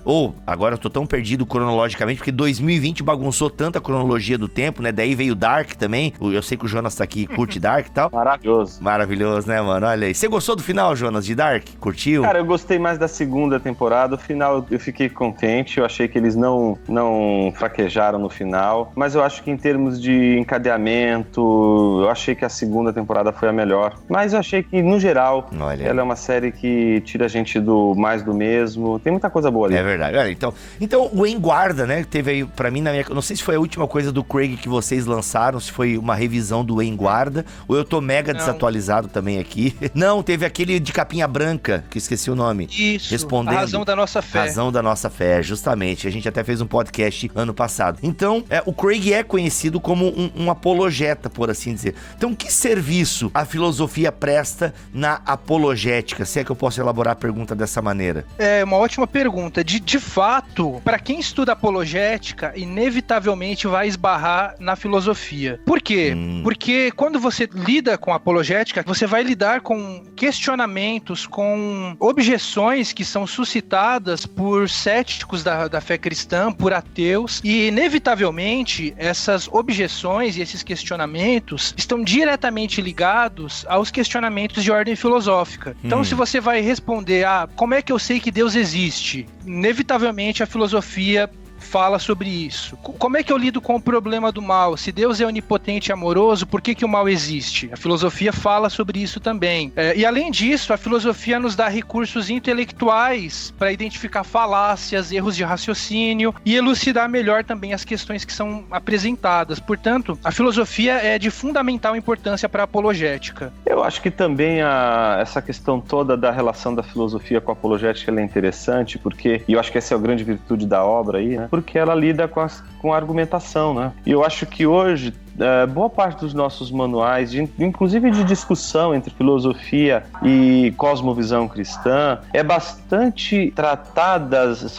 agora eu tô tão perdido cronologicamente, porque 2020 bagunçou tanto a cronologia do tempo, né? Daí veio Dark também, eu sei que o Jonas tá aqui, curte Dark e tal. Maravilhoso. Maravilhoso, né, mano? Olha aí. Você gostou do final, Jonas, de Dark? Curtiu? Cara, eu gostei mais da segunda temporada. O final eu fiquei contente, eu achei que eles não fraquejaram no final, mas eu acho que em termos de encadeamento, eu achei que a segunda temporada foi a melhor, mas eu achei que no geral ela é uma série que tira a gente do mais do mesmo, tem muita coisa boa ali. É verdade. Olha, então o Em Guarda, né, teve aí pra mim, não sei se foi a última coisa do Craig que vocês lançaram, se foi uma revisão do Em Guarda, ou eu tô mega desatualizado também aqui. Não, teve aquele de capinha branca, que esqueci o nome. Isso, respondendo. A Razão da Nossa Fé. Razão da Nossa Fé, justamente. A gente até fez um podcast ano passado. Então, o Craig é conhecido como um apologeta, por assim dizer. Então, que serviço a filosofia presta na apologética? Se é que eu posso elaborar a pergunta dessa maneira. É uma ótima pergunta. De fato, para quem estuda apologética, inevitavelmente vai esbarrar na filosofia. Por quê? Porque quando você lida com apologética, você vai lidar com questionamentos, com objeções que são suscitáveis suscitadas por céticos da fé cristã, por ateus, e inevitavelmente essas objeções e esses questionamentos estão diretamente ligados aos questionamentos de ordem filosófica. Então, se você vai responder como é que eu sei que Deus existe? Inevitavelmente a filosofia fala sobre isso. Como é que eu lido com o problema do mal? Se Deus é onipotente e amoroso, por que o mal existe? A filosofia fala sobre isso também. E além disso, a filosofia nos dá recursos intelectuais para identificar falácias, erros de raciocínio e elucidar melhor também as questões que são apresentadas. Portanto, a filosofia é de fundamental importância para a apologética. Eu acho que também essa questão toda da relação da filosofia com a apologética ela é interessante, porque, e eu acho que essa é a grande virtude da obra aí, né? Porque ela lida com a argumentação, né? E eu acho que hoje boa parte dos nossos manuais, inclusive de discussão entre filosofia e cosmovisão cristã, é bastante tratadas.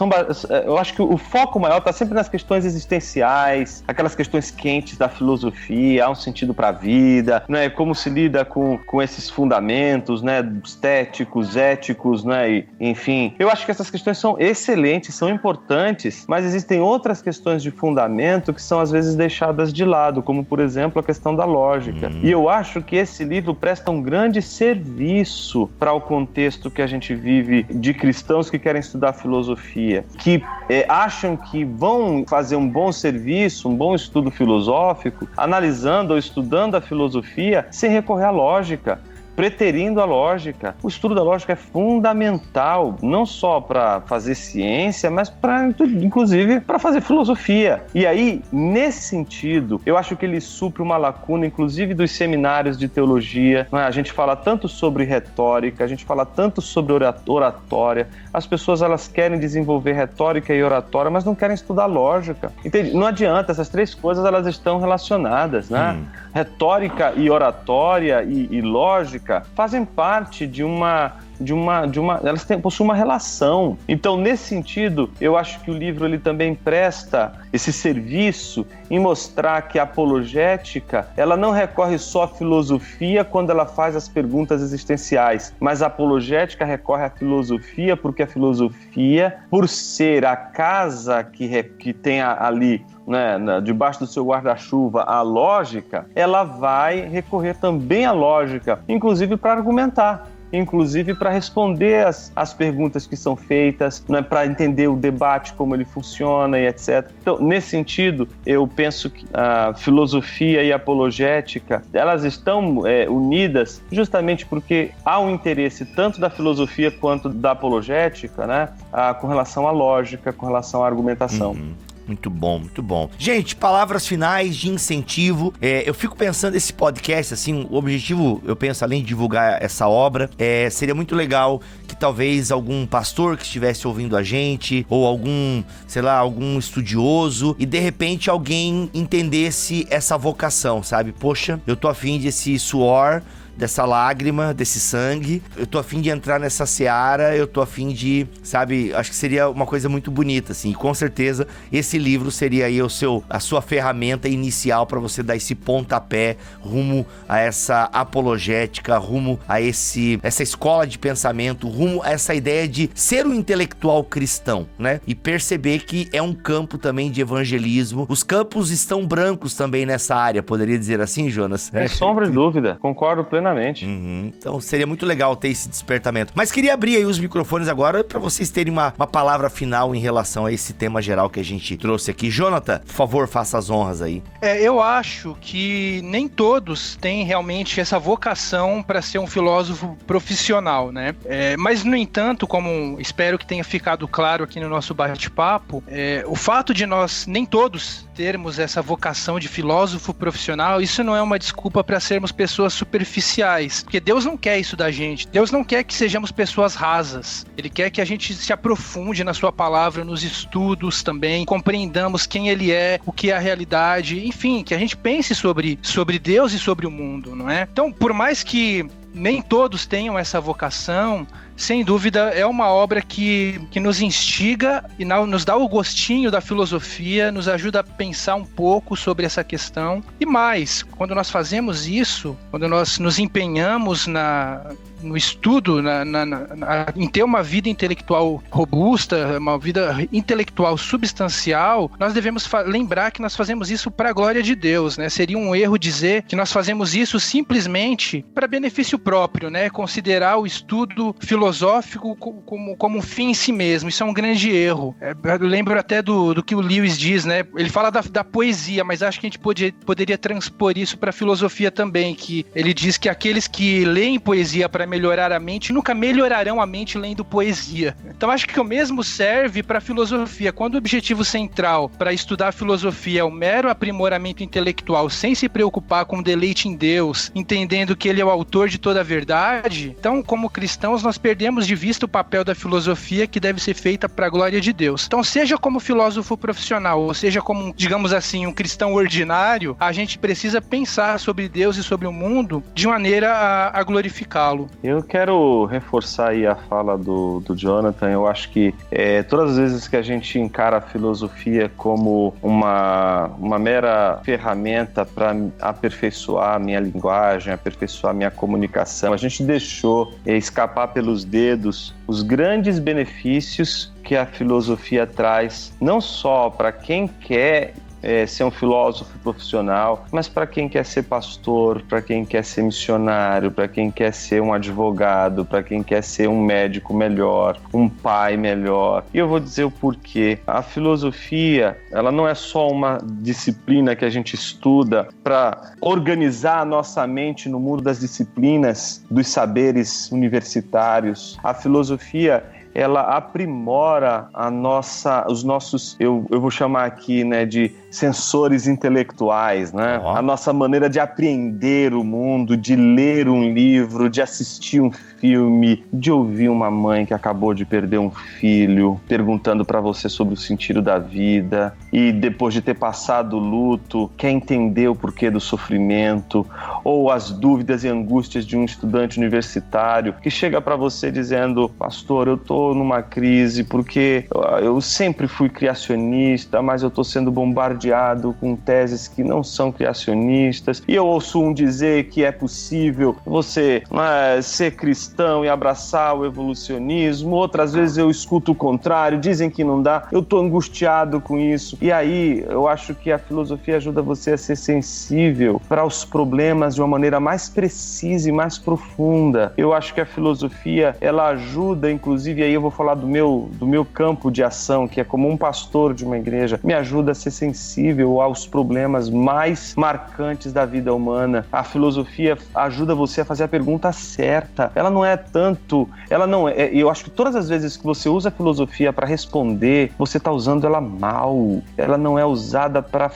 Eu acho que o foco maior está sempre nas questões existenciais, aquelas questões quentes da filosofia, há um sentido para a vida, né? Como se lida com esses fundamentos, né? Estéticos, éticos, né? E, enfim, eu acho que essas questões são excelentes, são importantes, mas existem outras questões de fundamento que são às vezes deixadas de lado, como por exemplo, a questão da lógica. E eu acho que esse livro presta um grande serviço para o contexto que a gente vive de cristãos que querem estudar filosofia, que acham que vão fazer um bom serviço, um bom estudo filosófico, analisando ou estudando a filosofia sem recorrer à lógica, preterindo a lógica. O estudo da lógica é fundamental, não só para fazer ciência, mas inclusive para fazer filosofia. E aí, nesse sentido, eu acho que ele supre uma lacuna, inclusive dos seminários de teologia. A gente fala tanto sobre retórica, a gente fala tanto sobre oratória. As pessoas elas querem desenvolver retórica e oratória, mas não querem estudar lógica. Entende? Não adianta, essas três coisas elas estão relacionadas, né? Retórica e oratória e lógica fazem parte de uma elas possuem uma relação. Então, nesse sentido, eu acho que o livro ele também presta esse serviço em mostrar que a apologética, ela não recorre só à filosofia quando ela faz as perguntas existenciais, mas a apologética recorre à filosofia porque a filosofia, por ser a casa que tem ali, né, debaixo do seu guarda-chuva, a lógica, ela vai recorrer também à lógica, inclusive para argumentar, inclusive para responder as perguntas que são feitas, né, para entender o debate, como ele funciona e etc. Então, nesse sentido, eu penso que a filosofia e a apologética, elas estão unidas justamente porque há um interesse tanto da filosofia quanto da apologética, né, com relação à lógica, com relação à argumentação. Muito bom, muito bom. Gente, palavras finais de incentivo. Eu fico pensando esse podcast, assim, o objetivo, eu penso, além de divulgar essa obra, seria muito legal que talvez algum pastor que estivesse ouvindo a gente, ou algum, sei lá, algum estudioso, e de repente alguém entendesse essa vocação, sabe? Poxa, eu tô afim desse suor, dessa lágrima, desse sangue, eu tô afim de entrar nessa seara, eu tô afim de, sabe, acho que seria uma coisa muito bonita, assim, e com certeza esse livro seria aí a sua ferramenta inicial para você dar esse pontapé rumo a essa apologética, rumo a essa escola de pensamento, rumo a essa ideia de ser um intelectual cristão, né, e perceber que é um campo também de evangelismo. Os campos estão brancos também nessa área, poderia dizer assim, Jonas? Sem sombra de dúvida, concordo plenamente. Então seria muito legal ter esse despertamento. Mas queria abrir aí os microfones agora para vocês terem uma palavra final em relação a esse tema geral que a gente trouxe aqui. Jonathan, por favor, faça as honras aí. Eu acho que nem todos têm realmente essa vocação para ser um filósofo profissional, né? Mas, no entanto, como espero que tenha ficado claro aqui no nosso bate-papo, o fato de nós, nem todos, termos essa vocação de filósofo profissional, isso não é uma desculpa para sermos pessoas superficiais, porque Deus não quer isso da gente. Deus não quer que sejamos pessoas rasas. Ele quer que a gente se aprofunde na sua palavra, nos estudos também, compreendamos quem ele é, o que é a realidade, enfim, que a gente pense sobre Deus e sobre o mundo, não é? Então, por mais que nem todos tenham essa vocação, sem dúvida é uma obra que nos instiga e nos dá o gostinho da filosofia, nos ajuda a pensar um pouco sobre essa questão. E mais, quando nós fazemos isso, quando nós nos empenhamos no estudo, em ter uma vida intelectual robusta, uma vida intelectual substancial, nós devemos lembrar que nós fazemos isso para a glória de Deus, né? Seria um erro dizer que nós fazemos isso simplesmente para benefício próprio, né? Considerar o estudo filosófico como um fim em si mesmo. Isso é um grande erro. Eu lembro até do que o Lewis diz, né? Ele fala da poesia, mas acho que a gente poderia transpor isso para a filosofia também, que ele diz que aqueles que leem poesia para melhorar a mente nunca melhorarão a mente lendo poesia. Então acho que o mesmo serve para a filosofia. Quando o objetivo central para estudar a filosofia é o mero aprimoramento intelectual, sem se preocupar com o deleite em Deus, entendendo que ele é o autor de toda a verdade, então como cristãos nós perdemos de vista o papel da filosofia, que deve ser feita para a glória de Deus. Então seja como filósofo profissional, ou seja como, digamos assim, um cristão ordinário, a gente precisa pensar sobre Deus e sobre o mundo de maneira a glorificá-lo. Eu quero reforçar aí a fala do Jonathan. Eu acho que todas as vezes que a gente encara a filosofia como uma mera ferramenta para aperfeiçoar a minha linguagem, aperfeiçoar a minha comunicação, a gente deixou escapar pelos dedos os grandes benefícios que a filosofia traz, não só para quem quer ser um filósofo profissional, mas para quem quer ser pastor, para quem quer ser missionário, para quem quer ser um advogado, para quem quer ser um médico melhor, um pai melhor. E eu vou dizer o porquê. A filosofia, ela não é só uma disciplina que a gente estuda para organizar a nossa mente no mundo das disciplinas, dos saberes universitários. A filosofia, ela aprimora os nossos, eu vou chamar aqui, né, de sensores intelectuais, né? A nossa maneira de apreender o mundo, de ler um livro, de assistir um filme, de ouvir uma mãe que acabou de perder um filho, perguntando para você sobre o sentido da vida, e depois de ter passado o luto, quer entender o porquê do sofrimento, ou as dúvidas e angústias de um estudante universitário que chega para você dizendo: pastor, eu tô numa crise porque eu sempre fui criacionista, mas eu tô sendo bombardeado com teses que não são criacionistas, e eu ouço um dizer que é possível você ser cristão e abraçar o evolucionismo, outras vezes eu escuto o contrário, dizem que não dá, eu tô angustiado com isso. E aí eu acho que a filosofia ajuda você a ser sensível para os problemas de uma maneira mais precisa e mais profunda. Eu acho que a filosofia, ela ajuda, inclusive, aí eu vou falar do meu campo de ação, que é como um pastor de uma igreja, me ajuda a ser sensível aos problemas mais marcantes da vida humana. A filosofia ajuda você a fazer a pergunta certa. Ela não é tanto... eu acho que todas as vezes que você usa a filosofia para responder, você está usando ela mal. Ela não é usada para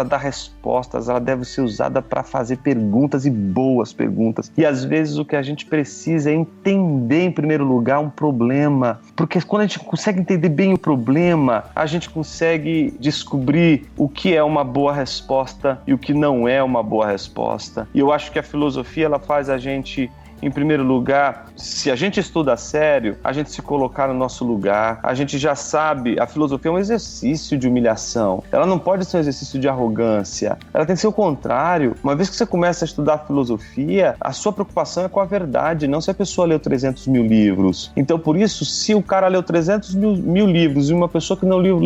dar respostas. Ela deve ser usada para fazer perguntas, e boas perguntas. E às vezes o que a gente precisa é entender, em primeiro lugar, um problema. Porque quando a gente consegue entender bem o problema, a gente consegue descobrir o que é uma boa resposta e o que não é uma boa resposta. E eu acho que a filosofia, ela faz a gente, em primeiro lugar, se a gente estuda a sério, a gente se colocar no nosso lugar. A gente já sabe, a filosofia é um exercício de humilhação. Ela não pode ser um exercício de arrogância. Ela tem que ser o contrário. Uma vez que você começa a estudar a filosofia, a sua preocupação é com a verdade, não se a pessoa leu 300 mil livros. Então, por isso, se o cara leu 300 mil livros e uma pessoa que não leu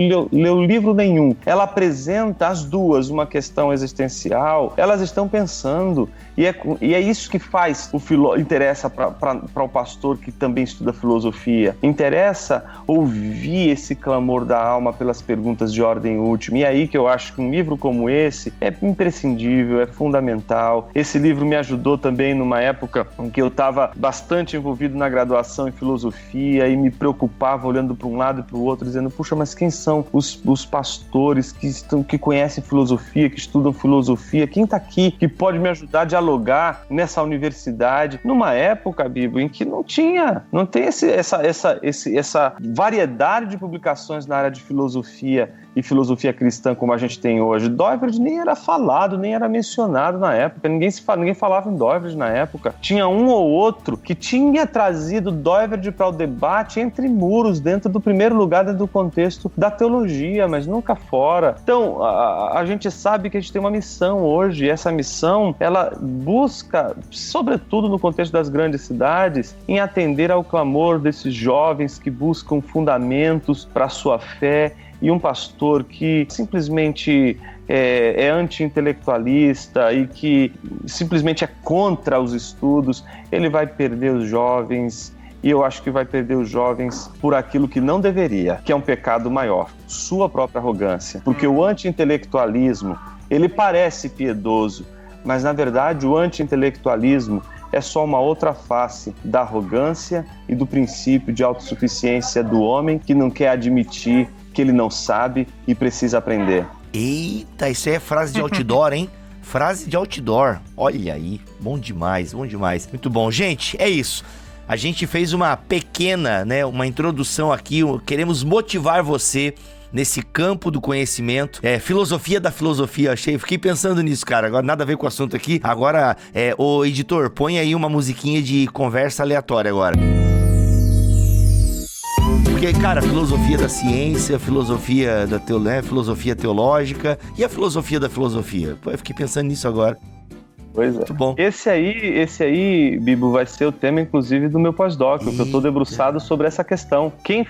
livro nenhum, ela apresenta as duas uma questão existencial, elas estão pensando. E é isso que faz interessa para o pastor que também estuda filosofia. Interessa ouvir esse clamor da alma pelas perguntas de ordem última. E é aí que eu acho que um livro como esse é imprescindível, é fundamental. Esse livro me ajudou também numa época em que eu estava bastante envolvido na graduação em filosofia e me preocupava olhando para um lado e para o outro, dizendo: puxa, mas quem são os pastores que conhecem filosofia, que estudam filosofia? Quem está aqui que pode me ajudar a dialogar nessa universidade? Numa época, Bíblia, em que não tem essa variedade de publicações na área de filosofia e filosofia cristã como a gente tem hoje. Doivred nem era falado, nem era mencionado na época, ninguém falava em Doivred na época. Tinha um ou outro que tinha trazido Doivred para o debate entre muros, dentro do primeiro lugar, dentro do contexto da teologia, mas nunca fora. Então, a gente sabe que a gente tem uma missão hoje, e essa missão, ela busca, sobretudo no contexto das grandes cidades, em atender ao clamor desses jovens que buscam fundamentos para a sua fé, e um pastor que simplesmente é anti-intelectualista e que simplesmente é contra os estudos, ele vai perder os jovens, e eu acho que vai perder os jovens por aquilo que não deveria, que é um pecado maior, sua própria arrogância. Porque o anti-intelectualismo, ele parece piedoso, mas na verdade o anti-intelectualismo é só uma outra face da arrogância e do princípio de autossuficiência do homem que não quer admitir que ele não sabe e precisa aprender. Eita, isso aí é frase de outdoor, hein? Frase de outdoor. Olha aí, bom demais, bom demais. Muito bom. Gente, é isso. A gente fez uma pequena, uma introdução aqui. Queremos motivar você nesse campo do conhecimento. Filosofia da filosofia, fiquei pensando nisso, cara. Agora nada a ver com o assunto aqui. Agora, ô editor, põe aí uma musiquinha de conversa aleatória agora. Porque, cara, filosofia da ciência, filosofia da filosofia teológica e a filosofia da filosofia. Pô, eu fiquei pensando nisso agora. Pois é. Muito bom. Esse aí, Bibo, vai ser o tema, inclusive, do meu pós-doc, porque eu estou debruçado sobre essa questão. Quem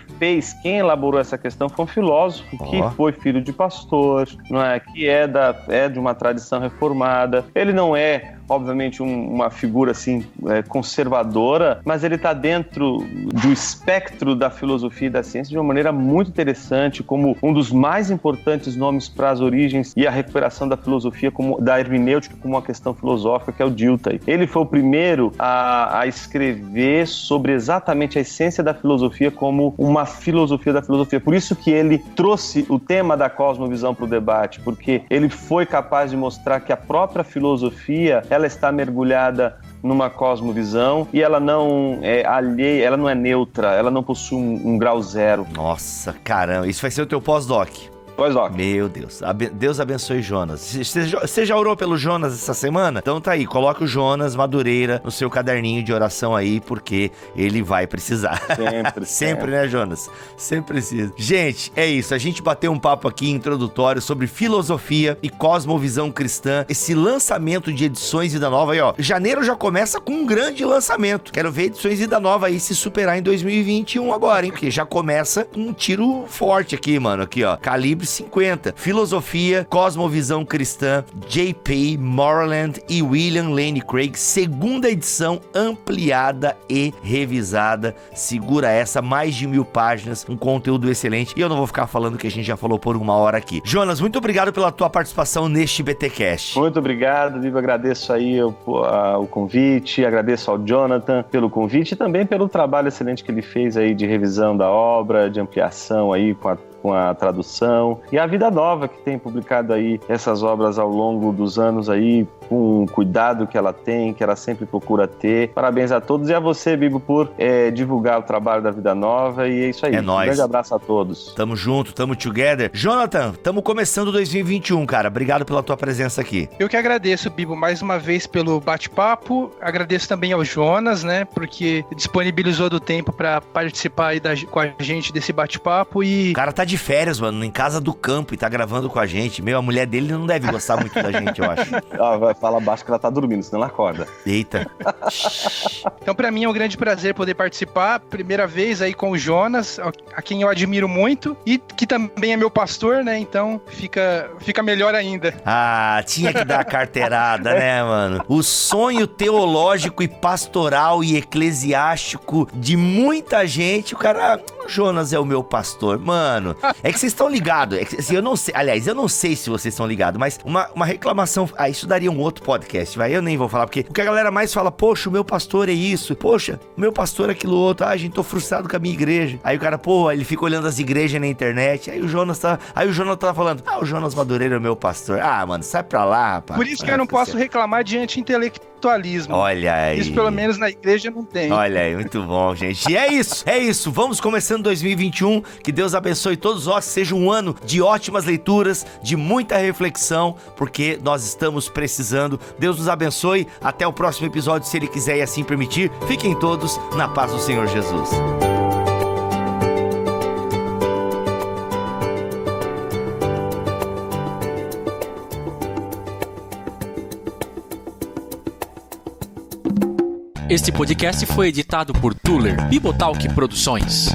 elaborou essa questão foi um filósofo que foi filho de pastor, não é? Que é de uma tradição reformada. Ele não é, obviamente, uma figura assim conservadora, mas ele está dentro do espectro da filosofia e da ciência de uma maneira muito interessante, como um dos mais importantes nomes para as origens e a recuperação da filosofia, da hermenêutica como uma questão filosófica, que é o Dilthey. Ele foi o primeiro a escrever sobre exatamente a essência da filosofia como uma filosofia da filosofia. Por isso que ele trouxe o tema da cosmovisão para o debate, porque ele foi capaz de mostrar que a própria filosofia, ela está mergulhada numa cosmovisão e ela não é alheia, ela não é neutra, ela não possui um grau zero. Nossa, caramba, isso vai ser o teu pós-doc. Pós-doc. Meu Deus, Deus abençoe Jonas. Você já orou pelo Jonas essa semana? Então tá aí, coloca o Jonas Madureira no seu caderninho de oração aí, porque ele vai precisar. Sempre, né, Jonas? Sempre precisa. Gente, é isso, a gente bateu um papo aqui introdutório sobre filosofia e cosmovisão cristã, esse lançamento de edições Vida Nova aí, ó. Janeiro já começa com um grande lançamento. Quero ver edições Vida Nova aí se superar em 2021 agora, hein? Porque já começa um tiro forte aqui, mano. Aqui, ó, calibre 50. Filosofia, Cosmovisão Cristã, J.P. Moreland e William Lane Craig, segunda edição ampliada e revisada. Segura essa, mais de 1000 páginas, um conteúdo excelente. E eu não vou ficar falando que a gente já falou por uma hora aqui. Jonas, muito obrigado pela tua participação neste BTcast. Muito obrigado, Vivo. Agradeço aí o convite, agradeço ao Jonathan pelo convite e também pelo trabalho excelente que ele fez aí de revisão da obra, de ampliação aí com a tradução, e a Vida Nova, que tem publicado aí essas obras ao longo dos anos aí, com o cuidado que ela tem, que ela sempre procura ter. Parabéns a todos e a você, Bibo, por divulgar o trabalho da Vida Nova, e é isso aí. É nóis. Um grande abraço a todos. Tamo junto, tamo together. Jonathan, tamo começando 2021, cara. Obrigado pela tua presença aqui. Eu que agradeço, Bibo, mais uma vez pelo bate-papo. Agradeço também ao Jonas, né, porque disponibilizou do tempo pra participar aí com a gente desse bate-papo. E o cara tá de férias, mano, em casa do campo e tá gravando com a gente. A mulher dele não deve gostar muito da gente, eu acho. Vai falar baixo que ela tá dormindo, senão ela acorda. Eita. Então, pra mim é um grande prazer poder participar. Primeira vez aí com o Jonas, a quem eu admiro muito e que também é meu pastor, né? Então fica melhor ainda. Ah, tinha que dar a carteirada, né, mano? O sonho teológico e pastoral e eclesiástico de muita gente, o cara... Jonas é o meu pastor. Mano, é que vocês estão ligados. É que, assim, eu não sei, aliás, eu não sei se vocês estão ligados, mas uma reclamação... isso daria um outro podcast, vai? Eu nem vou falar, porque o que a galera mais fala, poxa, o meu pastor é isso, poxa, o meu pastor é aquilo outro, gente, tô frustrado com a minha igreja. Aí o cara, ele fica olhando as igrejas na internet, aí o Jonas tá falando, o Jonas Madureira é o meu pastor. Mano, sai pra lá, rapaz. Por isso que eu não posso reclamar de espiritualismo. Olha aí. Isso pelo menos na igreja não tem. Olha aí, muito bom, gente. E é isso. Vamos começando 2021. Que Deus abençoe todos nós, que seja um ano de ótimas leituras, de muita reflexão, porque nós estamos precisando. Deus nos abençoe. Até o próximo episódio, se Ele quiser e assim permitir. Fiquem todos na paz do Senhor Jesus. Este podcast foi editado por Tuller Bibotalk Produções.